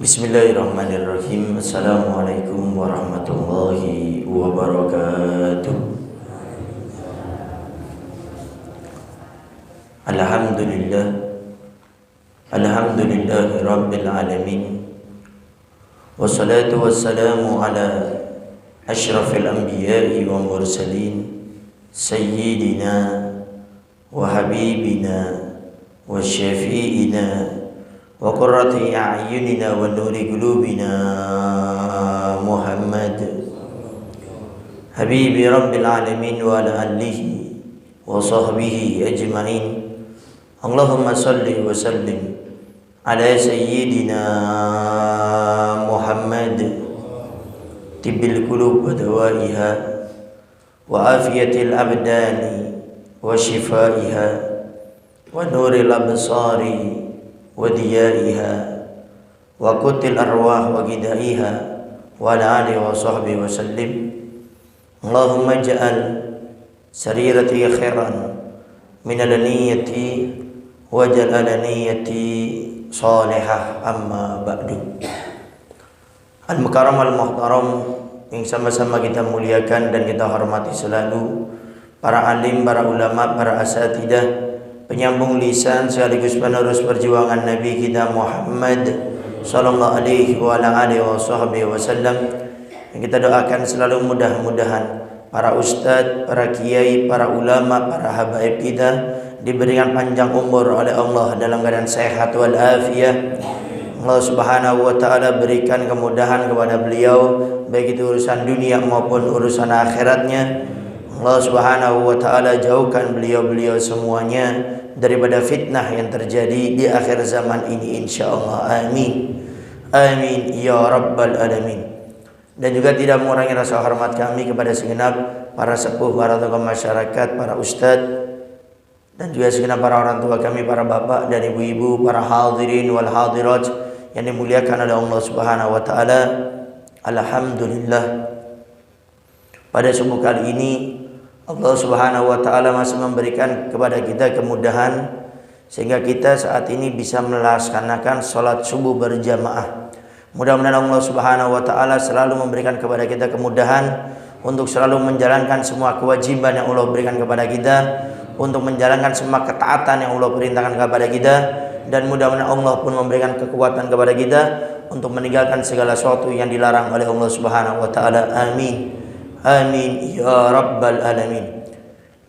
Bismillahirrahmanirrahim. Assalamualaikum warahmatullahi wabarakatuh. Alhamdulillah. Alhamdulillahi rabbil alamin. Wassalatu wassalamu ala asyrafil anbiya'i wa mursalin sayyidina wa habibina wa syafi'ina wa qurrati a'yunina wa nuri qulubina Muhammad habibi rabbil alamin wa ala alihi wa sahbihi ajma'in. Allahumma salli wa sallim ala sayyidina Muhammad tibbil qulub wa dawaiha wa afiyatil abdani wa shifaiha wa nuril absari wa diyaiha wa qutil arwah wa gidaiha wa ala alihi wa sahbihi wa sallim. Allahumma ja'al sarirati khairan min al-niyyati wa ja'al niyyati salihah, amma ba'du. Al-mukarram al-muhtaram yang sama-sama kita muliakan dan kita hormati selalu, para alim, para ulama, para asatidah, penyambung lisan sekaligus penerus perjuangan Nabi kita Muhammad sallallahu alaihi wa ala alihi wasallam, yang kita doakan selalu mudah-mudahan para ustadz, para kiai, para ulama, para habaib kita diberikan panjang umur oleh Allah dalam keadaan sehat wal afiyah. Allah Subhanahu wa taala berikan kemudahan kepada beliau baik itu urusan dunia maupun urusan akhiratnya. Allah Subhanahu wa taala jauhkan beliau-beliau semuanya daripada fitnah yang terjadi di akhir zaman ini insyaallah. Amin. Amin ya rabbal alamin. Dan juga tidak mengurangi rasa hormat kami kepada segenap para sepuh, para tokoh masyarakat, para ustadz, dan juga segenap para orang tua kami, para bapak dan ibu-ibu, para hadirin wal hadirat yang dimuliakan oleh Allah Subhanahu wa taala. Alhamdulillah, pada subuh kali ini Allah Subhanahu wa taala masih memberikan kepada kita kemudahan sehingga kita saat ini bisa melaksanakan salat subuh berjamaah. Mudah-mudahan Allah Subhanahu wa taala selalu memberikan kepada kita kemudahan untuk selalu menjalankan semua kewajiban yang Allah berikan kepada kita, untuk menjalankan semua ketaatan yang Allah perintahkan kepada kita, dan mudah-mudahan Allah pun memberikan kekuatan kepada kita untuk meninggalkan segala sesuatu yang dilarang oleh Allah Subhanahu wa taala. Amin. Amin ya rabbal alamin.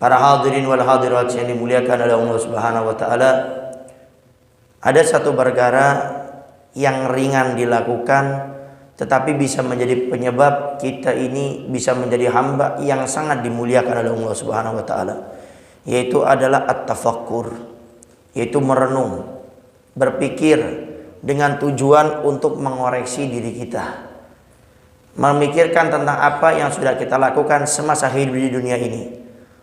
Para hadirin wal hadirat yang dimuliakan oleh Allah Subhanahu wa taala, ada satu perkara yang ringan dilakukan tetapi bisa menjadi penyebab kita ini bisa menjadi hamba yang sangat dimuliakan oleh Allah Subhanahu wa taala, yaitu adalah at-tafakkur, yaitu merenung, berpikir dengan tujuan untuk mengoreksi diri kita, memikirkan tentang apa yang sudah kita lakukan semasa hidup di dunia ini.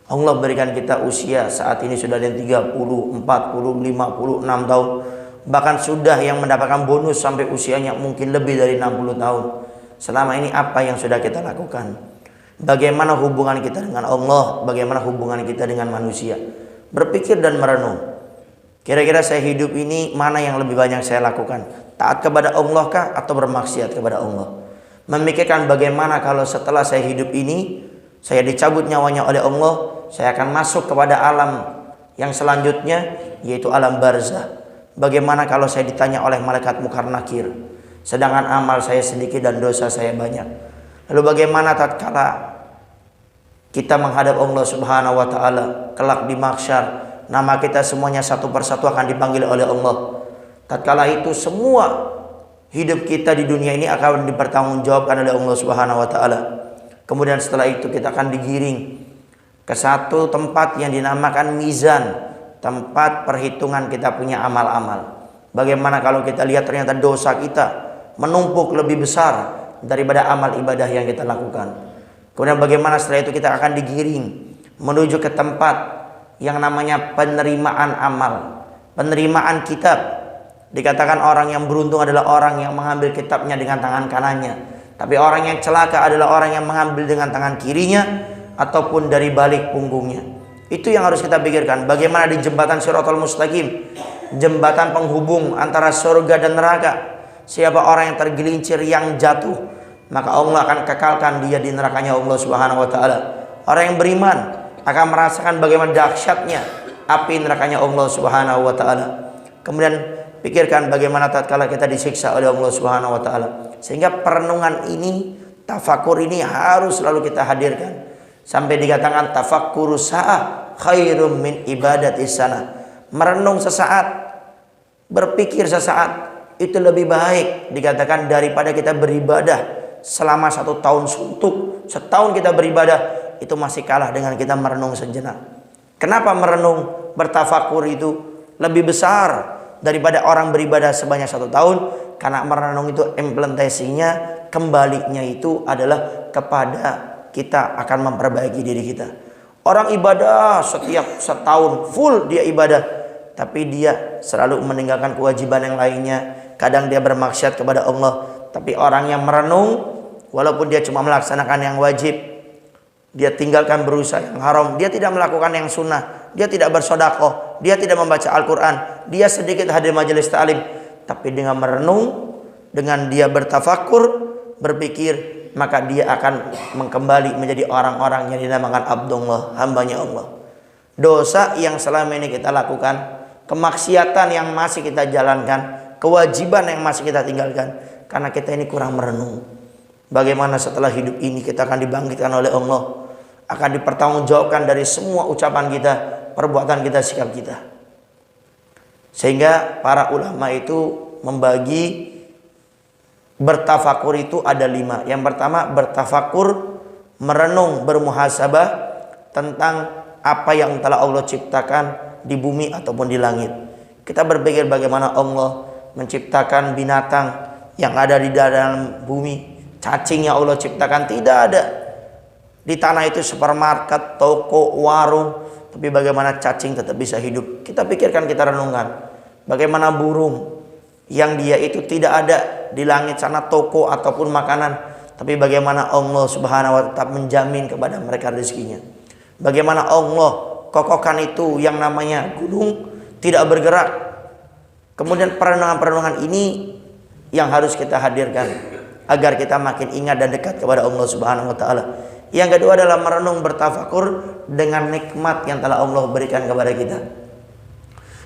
Allah berikan kita usia saat ini sudah ada 30, 40, 56 tahun, bahkan sudah yang mendapatkan bonus sampai usianya mungkin lebih dari 60 tahun. Selama ini apa yang sudah kita lakukan? Bagaimana hubungan kita dengan Allah? Bagaimana hubungan kita dengan manusia? Berpikir dan merenung. Kira-kira saya hidup ini mana yang lebih banyak saya lakukan? Taat kepada Allah kah atau bermaksiat kepada Allah? Memikirkan bagaimana kalau setelah saya hidup ini saya dicabut nyawanya oleh Allah, saya akan masuk kepada alam yang selanjutnya, yaitu alam barzah. Bagaimana kalau saya ditanya oleh malaikat Munkar Nakir, sedangkan amal saya sedikit dan dosa saya banyak? Lalu bagaimana tatkala kita menghadap Allah Subhanahu wa taala kelak di mahsyar, nama kita semuanya satu persatu akan dipanggil oleh Allah. Tatkala itu semua hidup kita di dunia ini akan dipertanggungjawabkan oleh Allah Subhanahu wa taala. Kemudian setelah itu kita akan digiring ke satu tempat yang dinamakan mizan, tempat perhitungan kita punya amal-amal. Bagaimana kalau kita lihat ternyata dosa kita menumpuk lebih besar daripada amal ibadah yang kita lakukan. Kemudian bagaimana setelah itu kita akan digiring menuju ke tempat yang namanya penerimaan amal, penerimaan kitab. Dikatakan orang yang beruntung adalah orang yang mengambil kitabnya dengan tangan kanannya, tapi orang yang celaka adalah orang yang mengambil dengan tangan kirinya ataupun dari balik punggungnya. Itu yang harus kita pikirkan. Bagaimana di jembatan Shiratal Mustaqim, jembatan penghubung antara surga dan neraka. Siapa orang yang tergelincir, yang jatuh, maka Allah akan kekalkan dia di nerakanya Allah Subhanahu wa taala. Orang yang beriman akan merasakan bagaimana dahsyatnya api nerakanya Allah Subhanahu wa taala. Kemudian pikirkan bagaimana tatkala kita disiksa oleh Allah Subhanahu wa taala. Sehingga perenungan ini, tafakur ini harus selalu kita hadirkan. Sampai dikatakan tafakkuru sa'ah khairum min ibadati sana. Merenung sesaat, berpikir sesaat, itu lebih baik dikatakan daripada kita beribadah selama 1 tahun suntuk. Setahun kita beribadah itu masih kalah dengan kita merenung sejenak. Kenapa merenung, bertafakur itu lebih besar daripada orang beribadah sebanyak 1 tahun? Karena merenung itu implementasinya, kembalinya itu adalah kepada kita akan memperbaiki diri kita. Orang ibadah setiap setahun full dia ibadah, tapi dia selalu meninggalkan kewajiban yang lainnya. Kadang dia bermaksiat kepada Allah. Tapi orang yang merenung, walaupun dia cuma melaksanakan yang wajib, dia tinggalkan berusaha yang haram, dia tidak melakukan yang sunnah, dia tidak bersedekah, dia tidak membaca Al-Quran, dia sedikit hadir majelis ta'lim, tapi dengan merenung, dengan dia bertafakur, berpikir, maka dia akan kembali menjadi orang-orang yang dinamakan Abdullah, hambanya Allah. Dosa yang selama ini kita lakukan, kemaksiatan yang masih kita jalankan, kewajiban yang masih kita tinggalkan, karena kita ini kurang merenung. Bagaimana setelah hidup ini kita akan dibangkitkan oleh Allah, akan dipertanggungjawabkan dari semua ucapan kita, perbuatan kita, sikap kita. Sehingga para ulama itu membagi bertafakur itu ada 5. Yang pertama, bertafakur, merenung, bermuhasabah tentang apa yang telah Allah ciptakan di bumi ataupun di langit. Kita berpikir bagaimana Allah menciptakan binatang yang ada di dalam bumi. Cacing yang Allah ciptakan tidak ada. Di tanah itu supermarket, toko, warung, tapi bagaimana cacing tetap bisa hidup. Kita pikirkan, kita renungkan. Bagaimana burung yang dia itu tidak ada di langit sana toko ataupun makanan, tapi bagaimana Allah Subhanahu wa taala menjamin kepada mereka rezekinya. Bagaimana Allah kokohkan itu yang namanya gunung tidak bergerak. Kemudian perenungan-perenungan ini yang harus kita hadirkan agar kita makin ingat dan dekat kepada Allah Subhanahu wa taala. Yang kedua adalah merenung, bertafakur dengan nikmat yang telah Allah berikan kepada kita.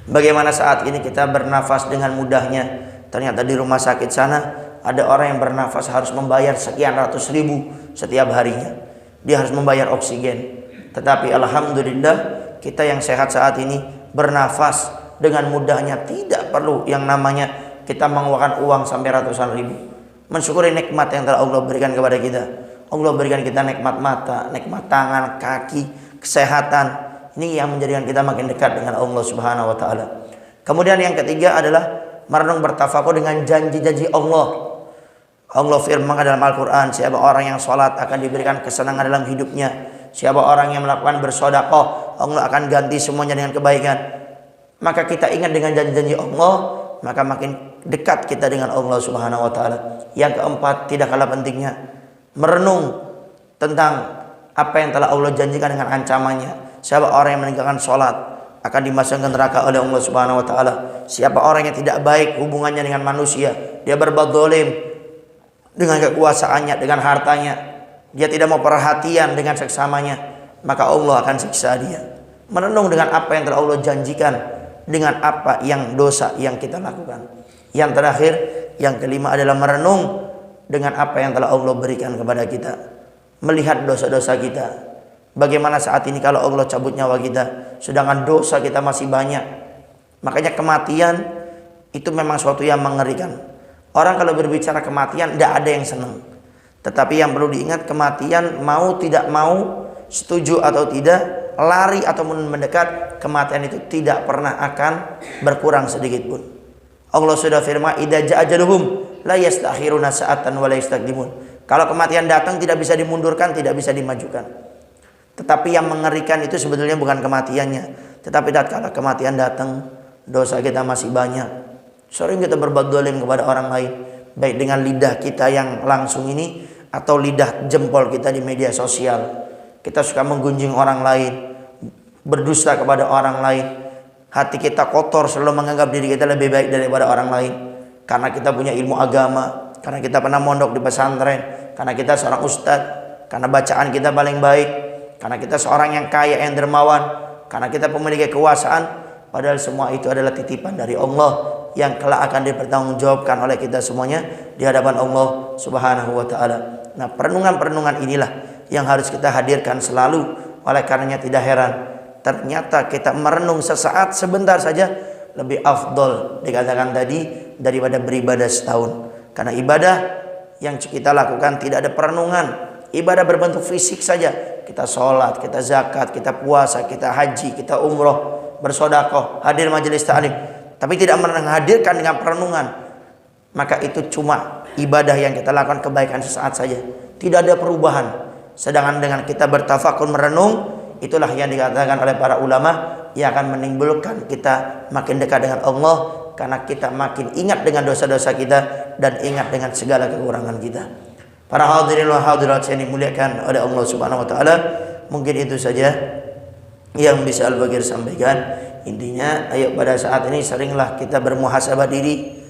Bagaimana saat ini kita bernafas dengan mudahnya. Ternyata di rumah sakit sana ada orang yang bernafas harus membayar sekian ratus ribu setiap harinya. Dia harus membayar oksigen. Tetapi alhamdulillah kita yang sehat saat ini bernafas dengan mudahnya, tidak perlu yang namanya kita mengeluarkan uang sampai ratusan ribu. Mensyukuri nikmat yang telah Allah berikan kepada kita. Allah berikan kita nikmat mata, nikmat tangan, kaki, kesehatan. Ini yang menjadikan kita makin dekat dengan Allah Subhanahu wa taala. Kemudian yang ketiga adalah merenung, bertafakur dengan janji-janji Allah. Allah firman dalam Al-Quran, siapa orang yang sholat akan diberikan kesenangan dalam hidupnya. Siapa orang yang melakukan bersedekah, Allah akan ganti semuanya dengan kebaikan. Maka kita ingat dengan janji-janji Allah, maka makin dekat kita dengan Allah Subhanahu wa taala. Yang keempat, tidak kalah pentingnya, merenung tentang apa yang telah Allah janjikan dengan ancamannya. Siapa orang yang meninggalkan sholat akan dimasukkan neraka oleh Allah Subhanahu wa taala. Siapa orang yang tidak baik hubungannya dengan manusia, dia berbuat zalim dengan kekuasaannya, dengan hartanya, dia tidak mau perhatian dengan seksamanya, maka Allah akan siksa dia. Merenung dengan apa yang telah Allah janjikan, dengan apa yang dosa yang kita lakukan. Yang terakhir, yang kelima adalah merenung dengan apa yang telah Allah berikan kepada kita. Melihat dosa-dosa kita. Bagaimana saat ini kalau Allah cabut nyawa kita, sedangkan dosa kita masih banyak. Makanya kematian itu memang suatu yang mengerikan. Orang kalau berbicara kematian tidak ada yang senang. Tetapi yang perlu diingat, kematian mau tidak mau, setuju atau tidak, lari ataupun mendekat, kematian itu tidak pernah akan berkurang sedikit pun. Allah sudah firman, idza jaa ajaluhum la yastakhiruna sa'atan wa la yastaqdimun. Kalau kematian datang tidak bisa dimundurkan, tidak bisa dimajukan. Tetapi yang mengerikan itu sebetulnya bukan kematiannya, tetapi tatkala kematian datang, dosa kita masih banyak. Sering kita berbuat zalim kepada orang lain, baik dengan lidah kita yang langsung ini atau lidah jempol kita di media sosial. Kita suka menggunjing orang lain, berdusta kepada orang lain. Hati kita kotor, selalu menganggap diri kita lebih baik daripada orang lain. karena kita punya ilmu agama, karena kita pernah mondok di pesantren, karena kita seorang ustadz, karena bacaan kita paling baik, karena kita seorang yang kaya, yang dermawan, karena kita memiliki kekuasaan. Padahal semua itu adalah titipan dari Allah yang kelak akan dipertanggungjawabkan oleh kita semuanya di hadapan Allah Subhanahu wa taala. Nah, perenungan-perenungan inilah yang harus kita hadirkan selalu. Oleh karenanya tidak heran ternyata kita merenung sesaat sebentar saja lebih afdol dikatakan tadi daripada beribadah setahun. Karena ibadah yang kita lakukan tidak ada perenungan, ibadah berbentuk fisik saja. Kita sholat, kita zakat, kita puasa, kita haji, kita umroh, bersodakoh, hadir majelis ta'lim, tapi tidak menghadirkan dengan perenungan, maka itu cuma ibadah yang kita lakukan, kebaikan sesaat saja, tidak ada perubahan. Sedangkan dengan kita bertafakur merenung, itulah yang dikatakan oleh para ulama yang akan menimbulkan kita makin dekat dengan Allah, karena kita makin ingat dengan dosa-dosa kita dan ingat dengan segala kekurangan kita. Para hadirin wa hadirat yang dimuliakan oleh Allah Subhanahu wa taala, mungkin itu saja yang bisa Al-Bagir sampaikan. Intinya, ayo pada saat ini seringlah kita bermuhasabah diri.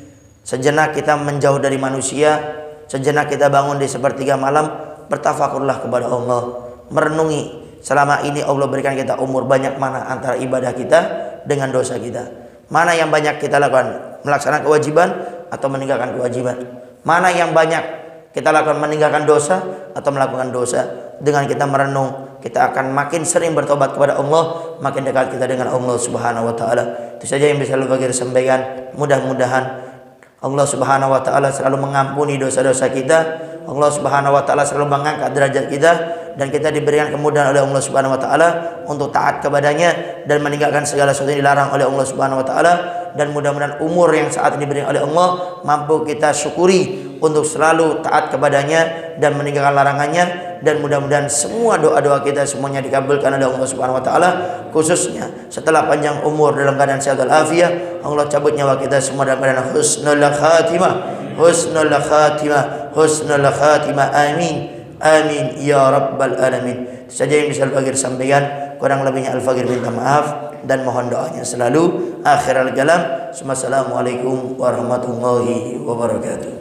Sejenak kita menjauh dari manusia, sejenak kita bangun di sepertiga malam, bertafakurlah kepada Allah, merenungi selama ini Allah berikan kita umur banyak mana antara ibadah kita dengan dosa kita. Mana yang banyak kita lakukan melaksanakan kewajiban atau meninggalkan kewajiban. Mana yang banyak kita lakukan meninggalkan dosa atau melakukan dosa. Dengan kita merenung, kita akan makin sering bertobat kepada Allah, makin dekat kita dengan Allah Subhanahu wa taala. Itu saja yang bisa Al-Bagir sampaikan. Mudah-mudahan Allah Subhanahu wa taala selalu mengampuni dosa-dosa kita. Allah Subhanahu wa taala selalu mengangkat derajat kita, dan kita diberikan kemudahan oleh Allah Subhanahu wa taala untuk taat kepadanya dan meninggalkan segala sesuatu yang dilarang oleh Allah Subhanahu wa taala. Dan mudah-mudahan umur yang saat ini diberikan oleh Allah mampu kita syukuri untuk selalu taat kepadanya dan meninggalkan larangannya. Dan mudah-mudahan semua doa-doa kita semuanya dikabulkan oleh Allah Subhanahu wa taala, khususnya setelah panjang umur dalam keadaan sehat walafiat, Allah cabut nyawa kita semua dalam keadaan husnul khatimah, husnul khatimah, husnul khatimah. Amin, amin ya rabbal alamin. Itu saja yang bisa Al-Bagir sampaikan. Kurang lebihnya Al-Bagir minta maaf dan mohon doanya selalu. Akhirul kalam, assalamualaikum warahmatullahi wabarakatuh.